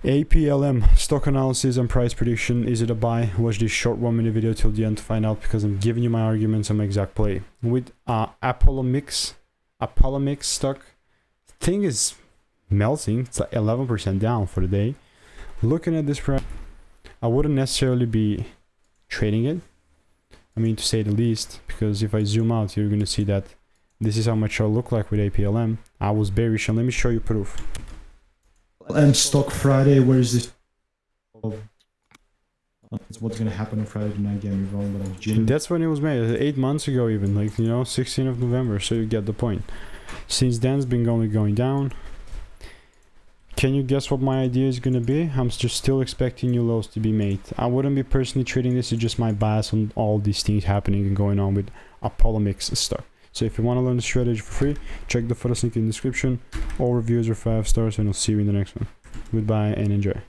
APLM stock analysis and price prediction. Is it a buy? Watch this short 1 minute video till the end to find out, because I'm giving you my arguments and my exact play. With Apollomics stock, thing is melting. It's like 11% down for the day. Looking at this price, I wouldn't necessarily be trading it, I mean, to say the least, because if I zoom out, you're going to see that this is how my chart look like with APLM. I was bearish, and let me show you proof. APLM Stock Friday, where is this? That's what's gonna happen on Friday night. Get me wrong, but I'm June. That's when it was made, 8 months ago even, like, you know, 16th of November, so you get the point. Since then, it's been only going down. Can you guess what my idea is gonna be? I'm just still expecting new lows to be made. I wouldn't be personally trading this, it's just my bias on all these things happening and going on with Apollomics stock. So if you want to learn the strategy for free, check the photos link in the description. All reviews are 5 stars, and I'll see you in the next one. Goodbye and enjoy.